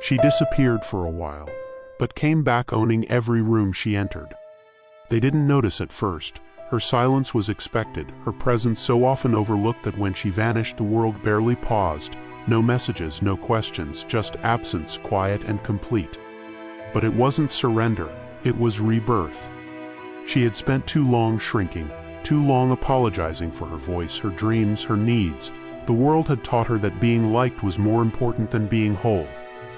She disappeared for a while, but came back owning every room she entered. They didn't notice at first. Her silence was expected, her presence so often overlooked that when she vanished the world barely paused. No messages, no questions, just absence, quiet and complete. But it wasn't surrender, it was rebirth. She had spent too long shrinking, too long apologizing for her voice, her dreams, her needs. The world had taught her that being liked was more important than being whole,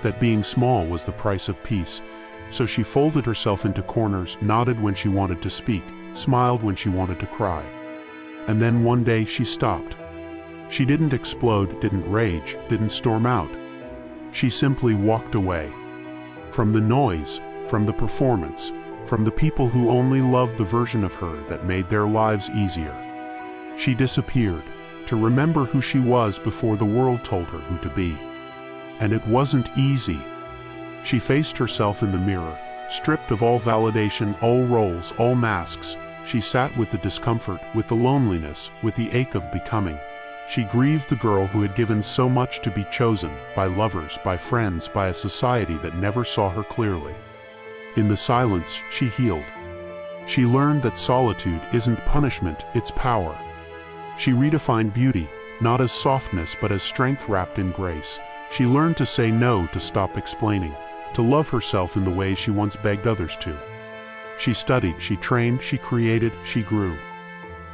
that being small was the price of peace. So she folded herself into corners, nodded when she wanted to speak, smiled when she wanted to cry. And then one day she stopped. She didn't explode, didn't rage, didn't storm out. She simply walked away. From the noise, from the performance, from the people who only loved the version of her that made their lives easier. She disappeared, to remember who she was before the world told her who to be. And it wasn't easy. She faced herself in the mirror, stripped of all validation, all roles, all masks. She sat with the discomfort, with the loneliness, with the ache of becoming. She grieved the girl who had given so much to be chosen, by lovers, by friends, by a society that never saw her clearly. In the silence, she healed. She learned that solitude isn't punishment, it's power. She redefined beauty, not as softness but as strength wrapped in grace. She learned to say no, to stop explaining, to love herself in the ways she once begged others to. She studied, she trained, she created, she grew.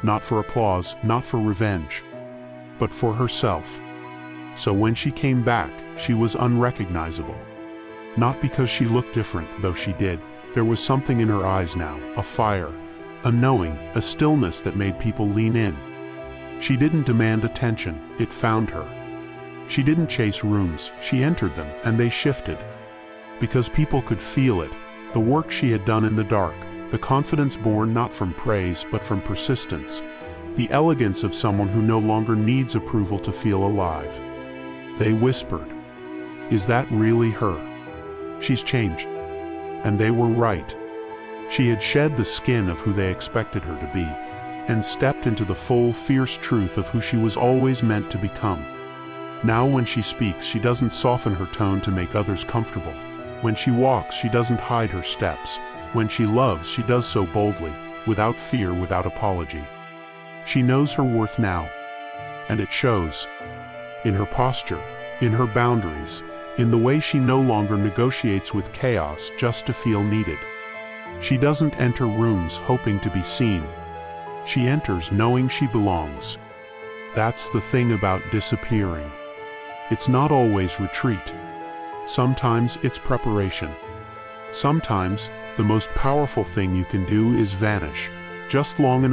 Not for applause, not for revenge, but for herself. So when she came back, she was unrecognizable. Not because she looked different, though she did. There was something in her eyes now, a fire, a knowing, a stillness that made people lean in. She didn't demand attention, it found her. She didn't chase rooms, she entered them, and they shifted. Because people could feel it, the work she had done in the dark, the confidence born not from praise but from persistence, the elegance of someone who no longer needs approval to feel alive. They whispered, "Is that really her? She's changed." And they were right. She had shed the skin of who they expected her to be, and stepped into the full, fierce truth of who she was always meant to become. Now when she speaks, she doesn't soften her tone to make others comfortable. When she walks, she doesn't hide her steps. When she loves, she does so boldly, without fear, without apology. She knows her worth now, and it shows. In her posture, in her boundaries, in the way she no longer negotiates with chaos just to feel needed. She doesn't enter rooms hoping to be seen. She enters knowing she belongs. That's the thing about disappearing. It's not always retreat. Sometimes it's preparation. Sometimes the most powerful thing you can do is vanish, just long enough